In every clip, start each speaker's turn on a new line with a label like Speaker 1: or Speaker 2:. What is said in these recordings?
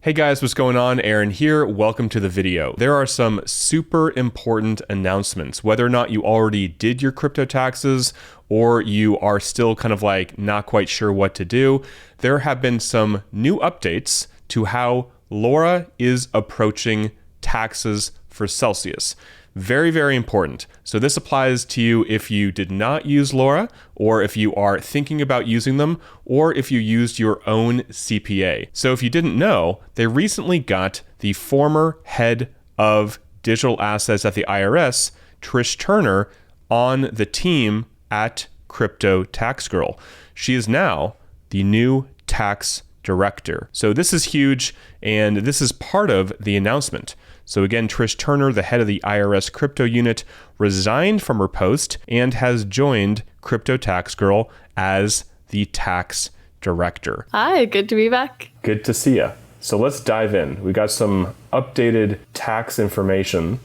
Speaker 1: Hey guys, what's going on? Aaron here. Welcome to the video. There are some super important announcements. Whether or not you already did your crypto taxes or you are still kind of like not quite sure what to do, there have been some new updates to how Laura is approaching taxes for Celsius. Very, very important. So this applies to you if you did not use Laura, or if you are thinking about using them, or if you used your own CPA. So if you didn't know, they recently got the former head of digital assets at the IRS, Trish Turner, on the team at Crypto Tax Girl. She is now the new tax director. So this is huge, and this is part of the announcement. So again, Trish Turner, the head of the IRS crypto unit, resigned from her post and has joined Crypto Tax Girl as the tax director.
Speaker 2: Hi, good to be back.
Speaker 1: Good to see you. So let's dive in. We got some updated tax information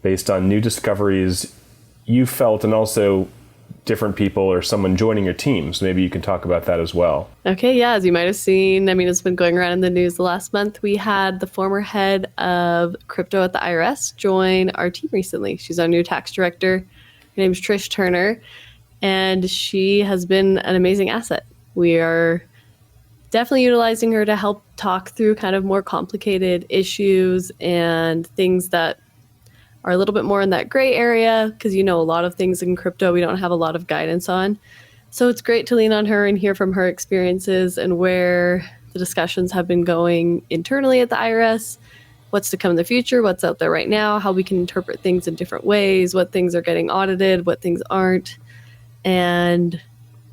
Speaker 1: based on new discoveries you felt, and also different people or someone joining your team. So maybe you can talk about that as well.
Speaker 2: Okay, yeah, as you might have seen, it's been going around in the news the last month. We had the former head of crypto at the IRS join our team recently. She's our new tax director. Her name is Trish Turner, and she has been an amazing asset. We are definitely utilizing her to help talk through kind of more complicated issues and things that are a little bit more in that gray area, because a lot of things in crypto we don't have a lot of guidance on. So it's great to lean on her and hear from her experiences and where the discussions have been going internally at the IRS, what's to come in the future, what's out there right now, how we can interpret things in different ways, what things are getting audited, what things aren't. And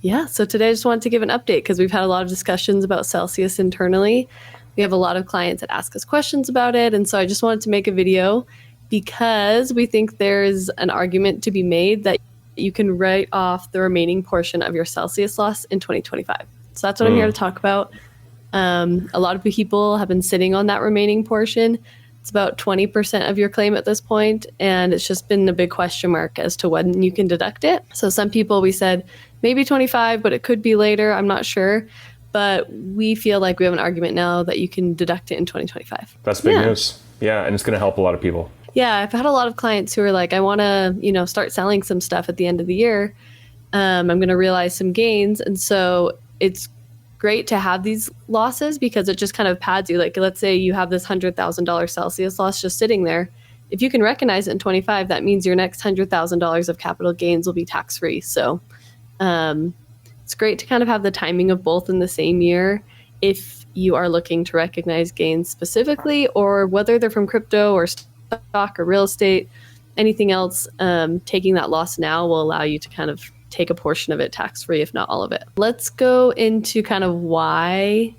Speaker 2: yeah, so today I just wanted to give an update because we've had a lot of discussions about Celsius internally. We have a lot of clients that ask us questions about it. And so I just wanted to make a video because we think there's an argument to be made that you can write off the remaining portion of your Celsius loss in 2025. So that's what I'm here to talk about. A lot of people have been sitting on that remaining portion. It's about 20% of your claim at this point, and it's just been a big question mark as to when you can deduct it. So some people, we said maybe 25, but it could be later. I'm not sure. But we feel like we have an argument now that you can deduct it in 2025.
Speaker 1: That's big news. Yeah, and it's going to help a lot of people.
Speaker 2: Yeah, I've had a lot of clients who are like, I want to, start selling some stuff at the end of the year. I'm going to realize some gains. And so it's great to have these losses because it just kind of pads you. Like, let's say you have this $100,000 Celsius loss just sitting there. If you can recognize it in 25, that means your next $100,000 of capital gains will be tax-free. So it's great to kind of have the timing of both in the same year if you are looking to recognize gains specifically, or whether they're from crypto or stock or real estate, anything else. Taking that loss now will allow you to kind of take a portion of it tax-free, if not all of it. Let's go into kind of why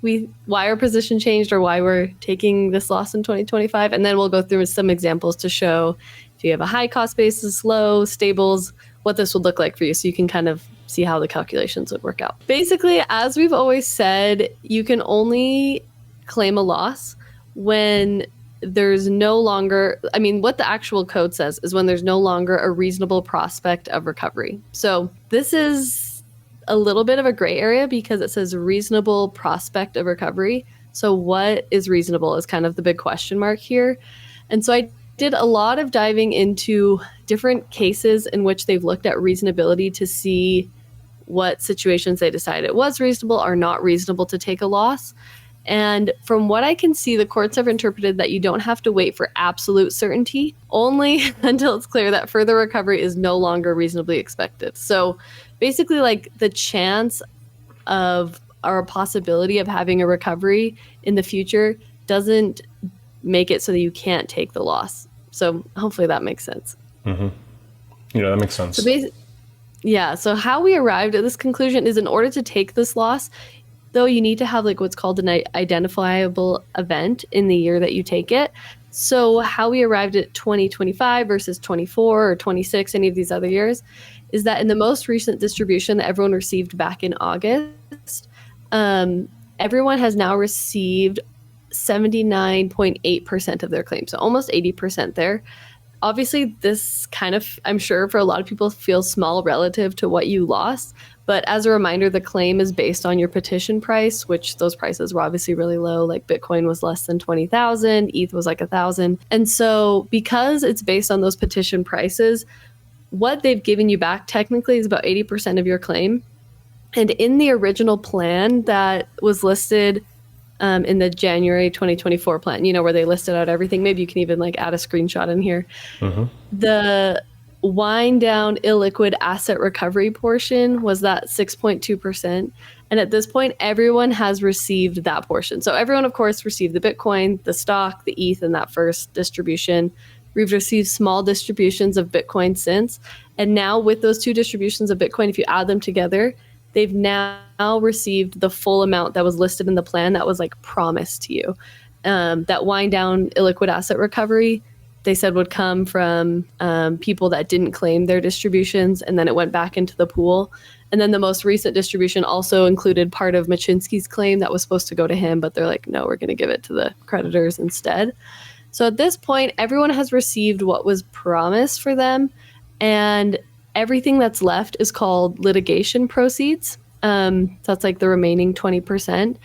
Speaker 2: our position changed or why we're taking this loss in 2025. And then we'll go through some examples to show if you have a high cost basis, low, stables, what this would look like for you. So you can kind of see how the calculations would work out. Basically, as we've always said, you can only claim a loss when there's no longer, what the actual code says is when there's no longer a reasonable prospect of recovery. So this is a little bit of a gray area because it says reasonable prospect of recovery. So what is reasonable is kind of the big question mark here. And so I did a lot of diving into different cases in which they've looked at reasonability to see what situations they decided it was reasonable or not reasonable to take a loss. And from what I can see, the courts have interpreted that you don't have to wait for absolute certainty, only until it's clear that further recovery is no longer reasonably expected. So basically, like, the chance of or a possibility of having a recovery in the future doesn't make it so that you can't take the loss. So hopefully that makes sense.
Speaker 1: Mm-hmm. Yeah, that makes sense.
Speaker 2: So how we arrived at this conclusion is in order to take this loss, though, you need to have like what's called an identifiable event in the year that you take it. So how we arrived at 2025 versus 24 or 26, any of these other years, is that in the most recent distribution that everyone received back in August, everyone has now received 79.8% of their claims, so almost 80% there. Obviously, this kind of, I'm sure for a lot of people, feels small relative to what you lost, But as a reminder, the claim is based on your petition price, which those prices were obviously really low. Like Bitcoin was less than 20,000, ETH was like 1,000. And so because it's based on those petition prices, what they've given you back technically is about 80% of your claim. And in the original plan that was listed in the January 2024 plan, where they listed out everything, maybe you can even like add a screenshot in here. The wind down illiquid asset recovery portion was that 6.2%. And at this point, everyone has received that portion. So everyone, of course, received the Bitcoin, the stock, the ETH in that first distribution. We've received small distributions of Bitcoin since. And now with those two distributions of Bitcoin, if you add them together, they've now received the full amount that was listed in the plan that was like promised to you. That wind down illiquid asset recovery, they said would come from people that didn't claim their distributions, and then it went back into the pool. And then the most recent distribution also included part of Machinsky's claim that was supposed to go to him, but they're like, no, we're going to give it to the creditors instead. So at this point, everyone has received what was promised for them, and everything that's left is called litigation proceeds. So that's like the remaining 20%.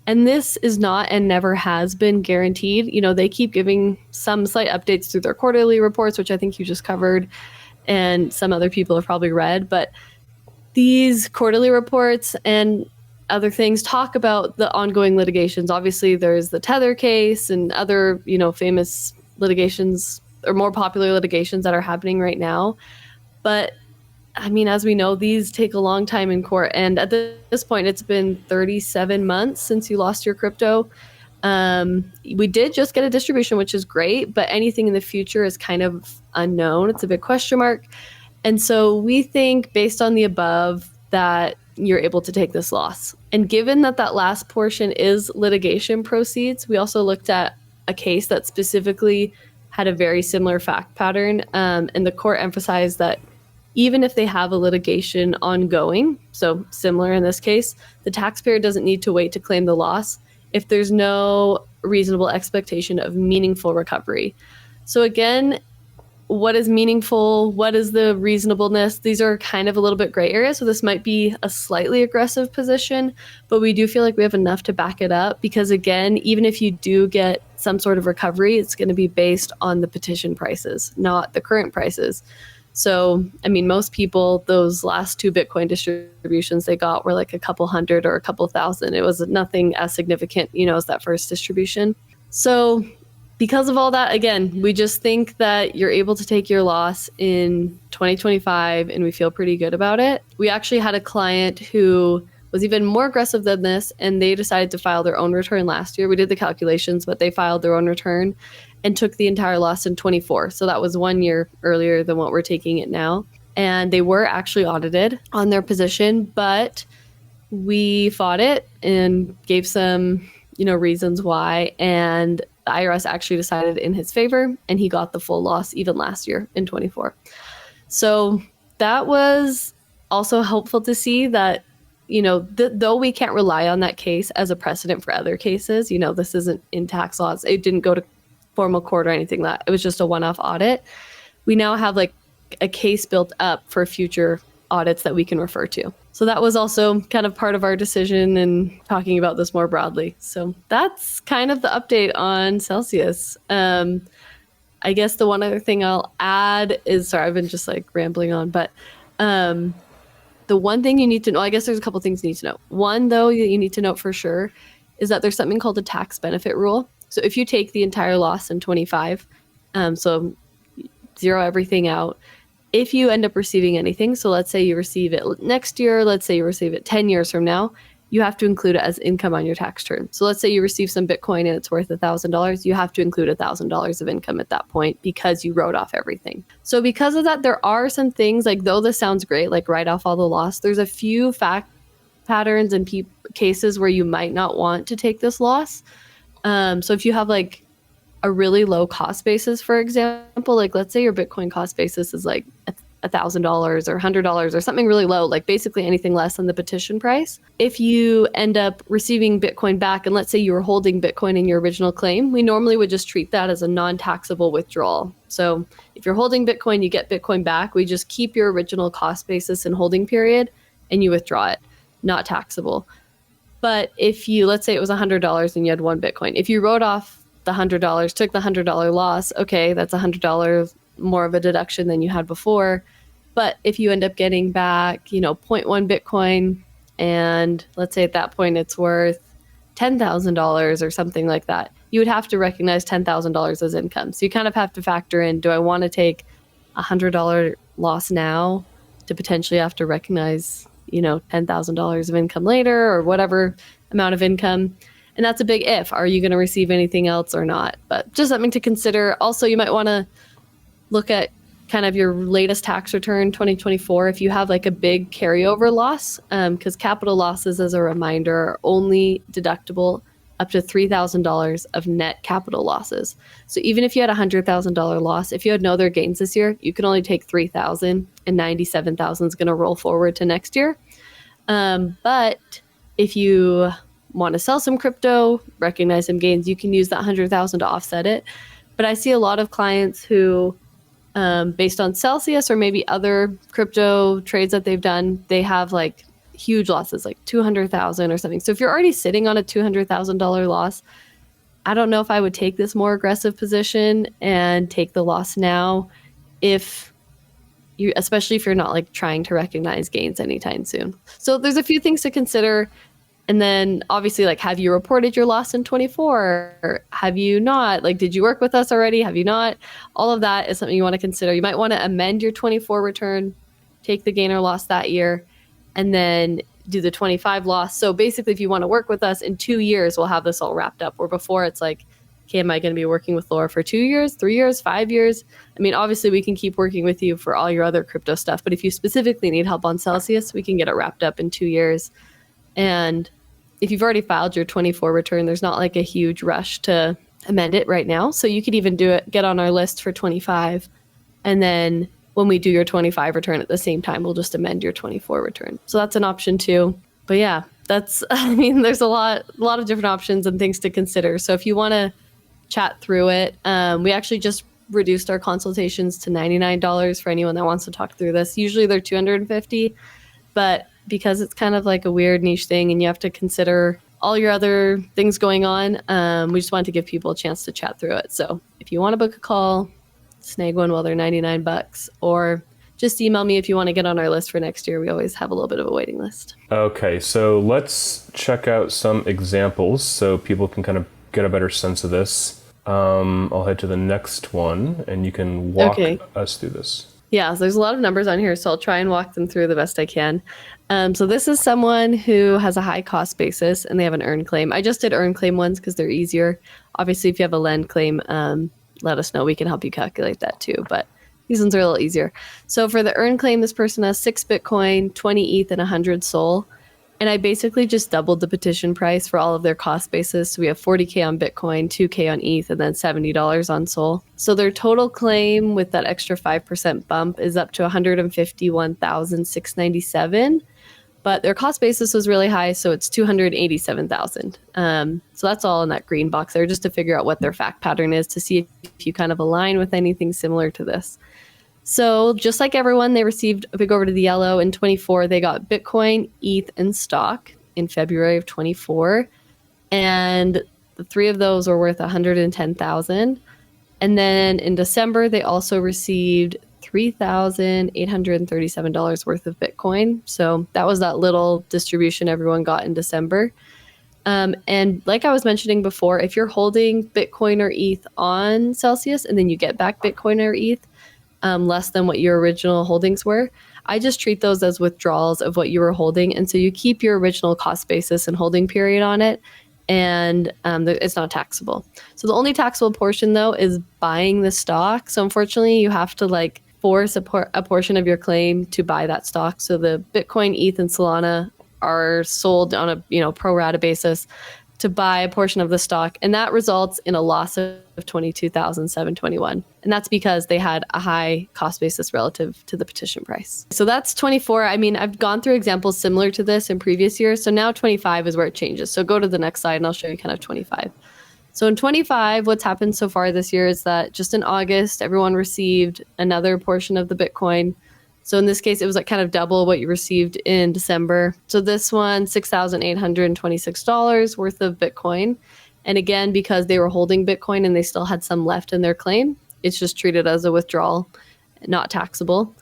Speaker 2: And this is not and never has been guaranteed. They keep giving some slight updates through their quarterly reports, which I think you just covered, and some other people have probably read. But these quarterly reports and other things talk about the ongoing litigations. Obviously, there's the Tether case and other, famous litigations or more popular litigations that are happening right now. But I mean, as we know, these take a long time in court. And at this point, it's been 37 months since you lost your crypto. We did just get a distribution, which is great, but anything in the future is kind of unknown. It's a big question mark. And so we think, based on the above, that you're able to take this loss. And given that that last portion is litigation proceeds, we also looked at a case that specifically had a very similar fact pattern. And the court emphasized that even if they have a litigation ongoing, so similar in this case, the taxpayer doesn't need to wait to claim the loss if there's no reasonable expectation of meaningful recovery. So again, what is meaningful? What is the reasonableness? These are kind of a little bit gray area. So this might be a slightly aggressive position, but we do feel like we have enough to back it up because, again, even if you do get some sort of recovery, it's going to be based on the petition prices, not the current prices. So, I mean, most people, those last two Bitcoin distributions they got were like a couple hundred or a couple thousand. It was nothing as significant, as that first distribution. So because of all that, again, we just think that you're able to take your loss in 2025 and we feel pretty good about it. We actually had a client who was even more aggressive than this, and they decided to file their own return last year. We did the calculations, but they filed their own return and took the entire loss in 24. So that was 1 year earlier than what we're taking it now. And they were actually audited on their position, but we fought it and gave some, reasons why. And the IRS actually decided in his favor, and he got the full loss even last year in 24. So that was also helpful to see that, though we can't rely on that case as a precedent for other cases, this isn't in tax laws. It didn't go to formal court or anything like that. It was just a one-off audit. We now have like a case built up for future audits that we can refer to. So that was also kind of part of our decision in talking about this more broadly. So that's kind of the update on Celsius. I guess the one other thing I'll add is, sorry, I've been just like rambling on, but the one thing you need to know, I guess there's a couple things you need to know. One, though, you need to note for sure is that there's something called a tax benefit rule. So if you take the entire loss in 25, so zero everything out, if you end up receiving anything, so let's say you receive it next year, let's say you receive it 10 years from now, you have to include it as income on your tax return. So let's say you receive some Bitcoin and it's worth $1,000, you have to include $1,000 of income at that point because you wrote off everything. So because of that, there are some things, like though this sounds great, like write off all the loss, there's a few fact patterns and cases where you might not want to take this loss. So if you have like a really low cost basis, for example, like let's say your Bitcoin cost basis is like $1,000 or $100 or something really low, like basically anything less than the petition price. If you end up receiving Bitcoin back, and let's say you were holding Bitcoin in your original claim, we normally would just treat that as a non-taxable withdrawal. So if you're holding Bitcoin, you get Bitcoin back, we just keep your original cost basis and holding period and you withdraw it, not taxable. But if you, let's say it was $100 and you had one Bitcoin, if you wrote off the $100, took the $100 loss, okay, that's $100 more of a deduction than you had before. But if you end up getting back, zero point 0.1 Bitcoin, and let's say at that point it's worth $10,000 or something like that, you would have to recognize $10,000 as income. So you kind of have to factor in, do I want to take $100 loss now to potentially have to recognize, $10,000 of income later, or whatever amount of income? And that's a big if. Are you going to receive anything else or not? But just something to consider. Also, you might want to look at kind of your latest tax return 2024 if you have like a big carryover loss, because capital losses, as a reminder, are only deductible up to $3,000 of net capital losses. So even if you had a $100,000 loss, if you had no other gains this year, you can only take $3,000, and $97,000 is going to roll forward to next year. But if you want to sell some crypto, recognize some gains, you can use that $100,000 to offset it. But I see a lot of clients who, based on Celsius or maybe other crypto trades that they've done, they have like huge losses, like 200,000 or something. So if you're already sitting on a $200,000 loss, I don't know if I would take this more aggressive position and take the loss now, especially if you're not like trying to recognize gains anytime soon. So there's a few things to consider. And then obviously, like, have you reported your loss in 24? Or have you not? Like, did you work with us already? Have you not? All of that is something you want to consider. You might want to amend your 24 return, take the gain or loss that year, and then do the 25 loss. So basically, if you want to work with us in 2 years, we'll have this all wrapped up. Where before it's like, okay, am I going to be working with Laura for 2 years, 3 years, 5 years? I mean, obviously, we can keep working with you for all your other crypto stuff. But if you specifically need help on Celsius, we can get it wrapped up in 2 years. And if you've already filed your 24 return, there's not like a huge rush to amend it right now. So you could even get on our list for 25. And then when we do your 25 return at the same time, we'll just amend your 24 return. So that's an option too. But yeah, there's a lot of different options and things to consider. So if you want to chat through it, we actually just reduced our consultations to $99 for anyone that wants to talk through this. Usually they're $250, but because it's kind of like a weird niche thing and you have to consider all your other things going on, we just wanted to give people a chance to chat through it. So if you want to book a call, snag one while they're $99, or just email me if you want to get on our list for next year. We always have a little bit of a waiting list.
Speaker 1: Okay, so let's check out some examples so people can kind of get a better sense of this. I'll head to the next one and you can walk us through this.
Speaker 2: Yeah, so there's a lot of numbers on here, so I'll try and walk them through the best I can. So this is someone who has a high cost basis and they have an earned claim. I just did earned claim ones because they're easier. Obviously, if you have a lend claim, let us know. We can help you calculate that too, but these ones are a little easier. So for the earned claim, this person has 6 Bitcoin, 20 ETH, and 100 SOL. And I basically just doubled the petition price for all of their cost basis. So we have 40K on Bitcoin, 2K on ETH, and then $70 on SOL. So their total claim with that extra 5% bump is up to $151,697. But their cost basis was really high, so it's $287,000. So that's all in that green box there, just to figure out what their fact pattern is, to see if you kind of align with anything similar to this. So just like everyone, they received a big over to the yellow. In 24, they got Bitcoin, ETH, and stock in February of 24. And the 3 of those were worth $110,000. And then in December, they also received $3,837 worth of Bitcoin. So that was that little distribution everyone got in December. And like I was mentioning before, if you're holding Bitcoin or ETH on Celsius and then you get back Bitcoin or ETH, less than what your original holdings were, I just treat those as withdrawals of what you were holding. And so you keep your original cost basis and holding period on it, and it's not taxable. So the only taxable portion, though, is buying the stock. So unfortunately, you have to like force a portion of your claim to buy that stock. So the Bitcoin, ETH, and Solana are sold on a pro rata basis to buy a portion of the stock, and that results in a loss of $22,721. And that's because they had a high cost basis relative to the petition price. So that's 24. I mean, I've gone through examples similar to this in previous years. So now 25 is where it changes. So go to the next slide and I'll show you kind of 25. So in 25, what's happened so far this year is that just in August, everyone received another portion of the Bitcoin. So in this case, it was like kind of double what you received in December. So this one, $6,826 worth of Bitcoin. And again, because they were holding Bitcoin and they still had some left in their claim, it's just treated as a withdrawal, not taxable.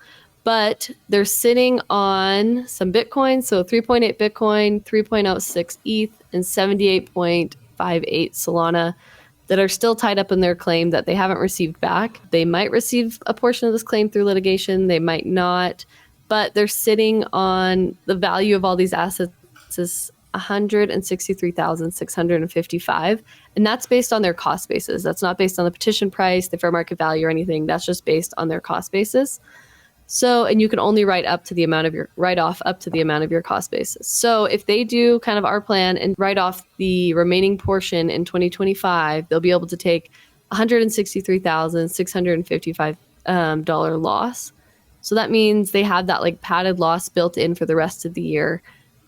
Speaker 2: But they're sitting on some Bitcoin. So 3.8 Bitcoin, 3.06 ETH, and 78.58 Solana that are still tied up in their claim that they haven't received back. They might receive a portion of this claim through litigation. They might not. But they're sitting on the value of all these assets is $163,655. And that's based on their cost basis. That's not based on the petition price, the fair market value, or anything. That's just based on their cost basis. So, and you can only write off up to the amount of your cost basis. So if they do kind of our plan and write off the remaining portion in 2025, they'll be able to take $163,655 loss. So that means they have that like padded loss built in for the rest of the year.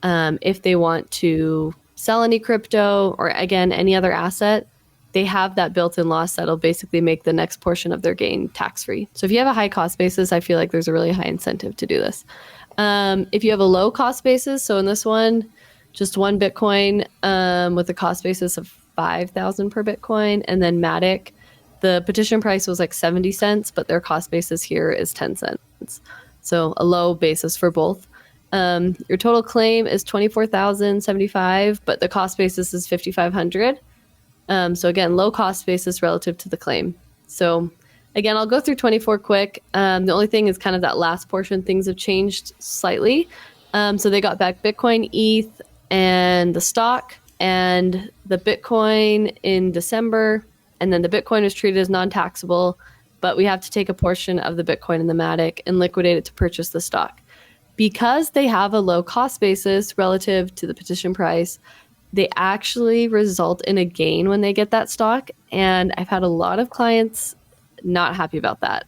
Speaker 2: If they want to sell any crypto or again, any other asset, they have that built-in loss that'll basically make the next portion of their gain tax-free. So if you have a high cost basis, I feel like there's a really high incentive to do this. If you have a low cost basis, so in this one, just one Bitcoin with a cost basis of 5,000 per Bitcoin, and then Matic, the petition price was like 70 cents, but their cost basis here is 10 cents. So a low basis for both. Your total claim is 24,075, but the cost basis is 5,500. So again, low cost basis relative to the claim. So again, I'll go through 24 quick. The only thing is kind of that last portion, things have changed slightly. So they got back Bitcoin, ETH, and the stock, and the Bitcoin in December. And then the Bitcoin was treated as non-taxable, but we have to take a portion of the Bitcoin in the Matic and liquidate it to purchase the stock. Because they have a low cost basis relative to the petition price, they actually result in a gain when they get that stock. And I've had a lot of clients not happy about that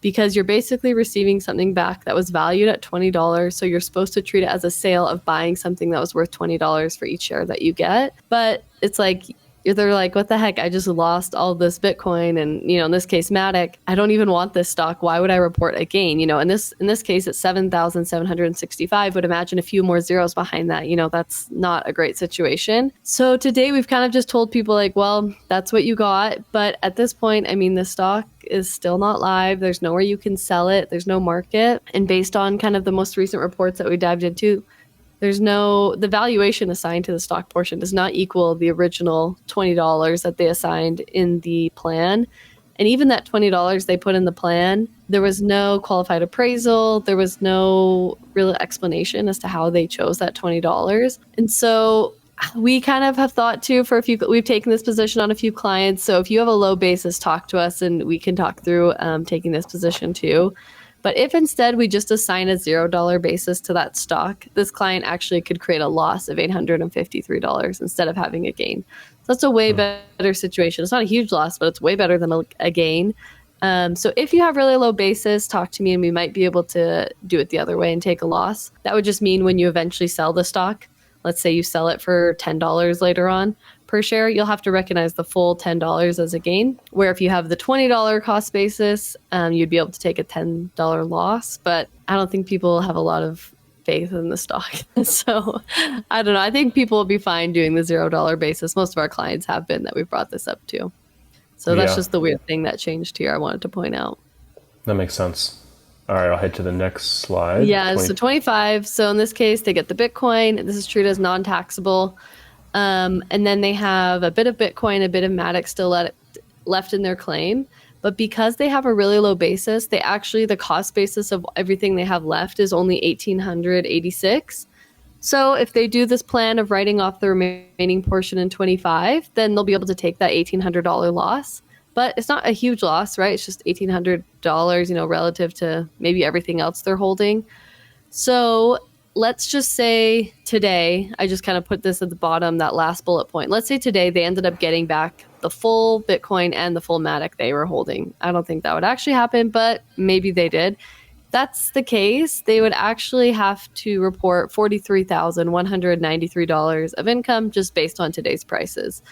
Speaker 2: because you're basically receiving something back that was valued at $20. So you're supposed to treat it as a sale of buying something that was worth $20 for each share that you get. But it's like, they're like, what the heck? I just lost all this Bitcoin. And, in this case, Matic, I don't even want this stock. Why would I report a gain? In this case, it's 7,765, but imagine a few more zeros behind that. That's not a great situation. So today we've kind of just told people like, well, that's what you got. But at this point, the stock is still not live. There's nowhere you can sell it. There's no market. And based on kind of the most recent reports that we dived into, the valuation assigned to the stock portion does not equal the original $20 that they assigned in the plan. And even that $20 they put in the plan, there was no qualified appraisal. There was no real explanation as to how they chose that $20. And so we kind of have thought too we've taken this position on a few clients. So if you have a low basis, talk to us and we can talk through taking this position too. But if instead we just assign a $0 basis to that stock, this client actually could create a loss of $853 instead of having a gain. So that's a way better situation. It's not a huge loss, but it's way better than a gain. So if you have really low basis, talk to me and we might be able to do it the other way and take a loss. That would just mean when you eventually sell the stock, let's say you sell it for $10 later on per share, you'll have to recognize the full $10 as a gain. Where if you have the $20 cost basis, you'd be able to take a $10 loss. But I don't think people have a lot of faith in the stock. So I don't know. I think people will be fine doing the $0 basis. Most of our clients have been that we've brought this up to. So that's just the weird thing that changed here I wanted to point out.
Speaker 1: That makes sense. All right, I'll head to the next slide.
Speaker 2: Yeah, so 25. So in this case, they get the Bitcoin. This is treated as non-taxable. And then they have a bit of Bitcoin, a bit of Matic still left in their claim. But because they have a really low basis, the cost basis of everything they have left is only $1,886. So if they do this plan of writing off the remaining portion in 25, then they'll be able to take that $1,800 loss. But it's not a huge loss, right? It's just $1,800, relative to maybe everything else they're holding. So let's just say today, I just kind of put this at the bottom, that last bullet point. Let's say today they ended up getting back the full Bitcoin and the full Matic they were holding. I don't think that would actually happen, but maybe they did. If that's the case, they would actually have to report $43,193 of income just based on today's prices.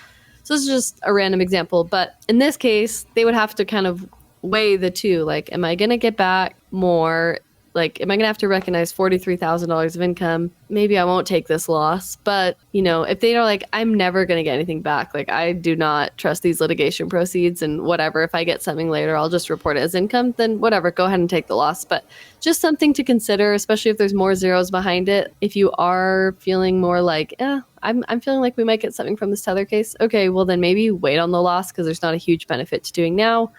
Speaker 2: So this is just a random example, but in this case, they would have to kind of weigh the two. Like, am I going to get back more like, am I going to have to recognize $43,000 of income? Maybe I won't take this loss. But, you know, if they are like, I'm never going to get anything back, like, I do not trust these litigation proceeds and whatever, if I get something later, I'll just report it as income, then whatever, go ahead and take the loss. But just something to consider, especially if there's more zeros behind it. If you are feeling more like, I'm feeling like we might get something from this tether case. Okay, well, then maybe wait on the loss because there's not a huge benefit to doing now.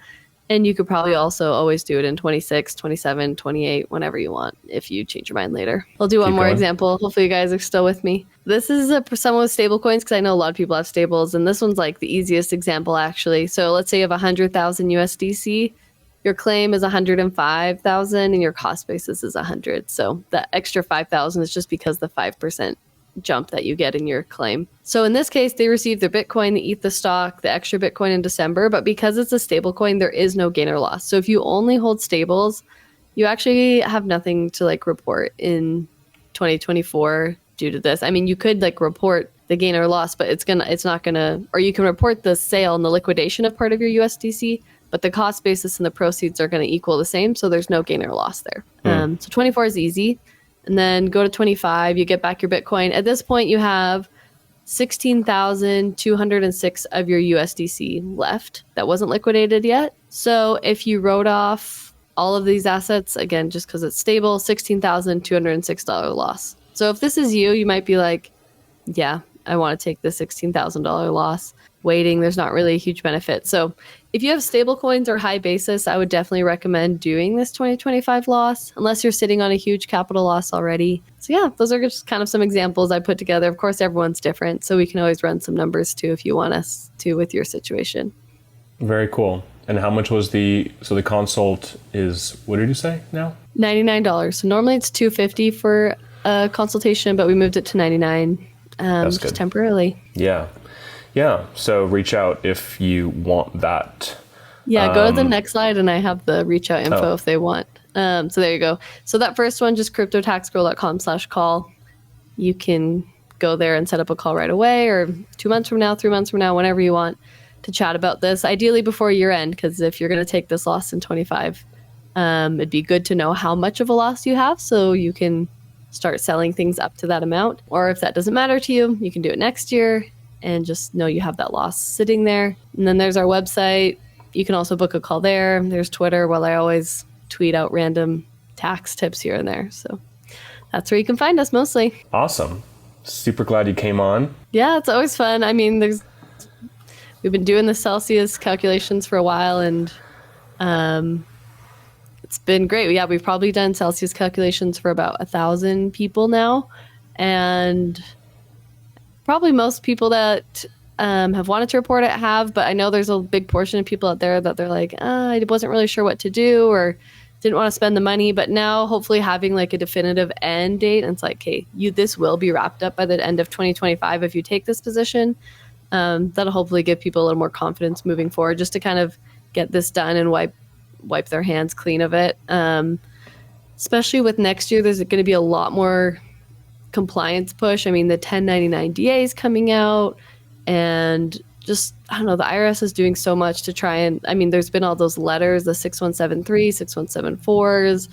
Speaker 2: And you could probably also always do it in 26, 27, 28, whenever you want, if you change your mind later. I'll do one more example. Hopefully you guys are still with me. This is someone with stable coins, because I know a lot of people have stables, and this one's like the easiest example, actually. So let's say you have 100,000 USDC. Your claim is 105,000 and your cost basis is 100. So the extra 5,000 is just because the 5% jump that you get in your claim. So in this case, they received their Bitcoin, the ETH, the stock, the extra Bitcoin in December, but because it's a stable coin, there is no gain or loss. So if you only hold stables, you actually have nothing to like report in 2024 due to this. I mean, you could like report the gain or loss, but it's not gonna, or you can report the sale and the liquidation of part of your USDC, but the cost basis and the proceeds are going to equal the same. So there's no gain or loss there. So 24 is easy. And then go to 25, you get back your Bitcoin. At this point, you have 16,206 of your USDC left that wasn't liquidated yet. So if you wrote off all of these assets, again, just because it's stable, $16,206 loss. So if this is you, you might be like, yeah, I want to take the $16,000 loss. Waiting, there's not really a huge benefit. So if you have stable coins or high basis, I would definitely recommend doing this 2025 loss, unless you're sitting on a huge capital loss already. So yeah, those are just kind of some examples I put together. Of course, everyone's different, so we can always run some numbers too if you want us to with your situation.
Speaker 1: Very cool. And how much was the consult is, what did you say now? $99.
Speaker 2: So normally it's $250 for a consultation, but we moved it to $99
Speaker 1: That's good.
Speaker 2: just temporarily.
Speaker 1: Yeah, so reach out if you want that.
Speaker 2: Yeah, go to the next slide and I have the reach out info if they want. So there you go. So that first one, just cryptotaxgirl.com/call. You can go there and set up a call right away, or 2 months from now, 3 months from now, whenever you want to chat about this. Ideally before year end, because if you're going to take this loss in 25, it'd be good to know how much of a loss you have so you can start selling things up to that amount. Or if that doesn't matter to you, you can do it next year and just know you have that loss sitting there. And then there's our website. You can also book a call there. There's Twitter, I always tweet out random tax tips here and there. So that's where you can find us mostly.
Speaker 1: Awesome. Super glad you came on.
Speaker 2: Yeah, it's always fun. I mean, we've been doing the Celsius calculations for a while, and it's been great. Yeah, we've probably done Celsius calculations for about 1,000 people now. And probably most people that have wanted to report it have, but I know there's a big portion of people out there that they're like, I wasn't really sure what to do or didn't want to spend the money. But now hopefully having like a definitive end date, and it's like, hey, this will be wrapped up by the end of 2025 if you take this position. That'll hopefully give people a little more confidence moving forward, just to kind of get this done and wipe their hands clean of it. Especially with next year, there's going to be a lot more compliance push. I mean, the 1099 DA is coming out, and just, I don't know, the IRS is doing so much to try and, I mean, there's been all those letters, the 6173, 6174s,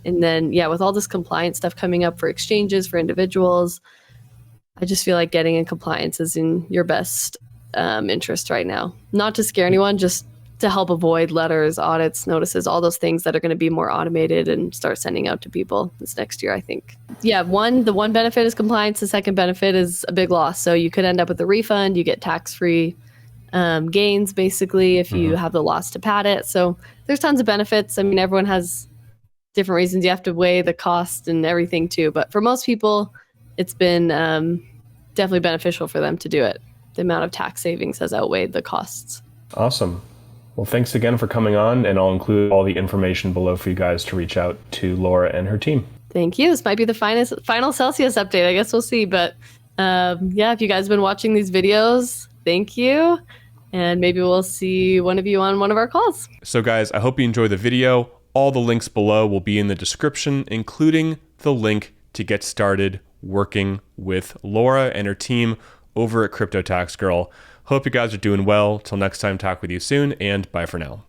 Speaker 2: and then, yeah, with all this compliance stuff coming up for exchanges, for individuals, I just feel like getting in compliance is in your best interest right now. Not to scare anyone, just to help avoid letters, audits, notices, all those things that are going to be more automated and start sending out to people this next year, I think. Yeah, the one benefit is compliance. The second benefit is a big loss. So you could end up with a refund. You get tax-free gains, basically, if you have the loss to pad it. So there's tons of benefits. I mean, everyone has different reasons. You have to weigh the cost and everything too. But for most people, it's been definitely beneficial for them to do it. The amount of tax savings has outweighed the costs.
Speaker 1: Awesome. Well, thanks again for coming on, and I'll include all the information below for you guys to reach out to Laura and her team.
Speaker 2: Thank you. This might be the final Celsius update. I guess we'll see. But yeah, if you guys have been watching these videos, thank you. And maybe we'll see one of you on one of our calls.
Speaker 1: So guys, I hope you enjoy the video. All the links below will be in the description, including the link to get started working with Laura and her team over at Crypto Tax Girl. Hope you guys are doing well. Till next time, talk with you soon, and bye for now.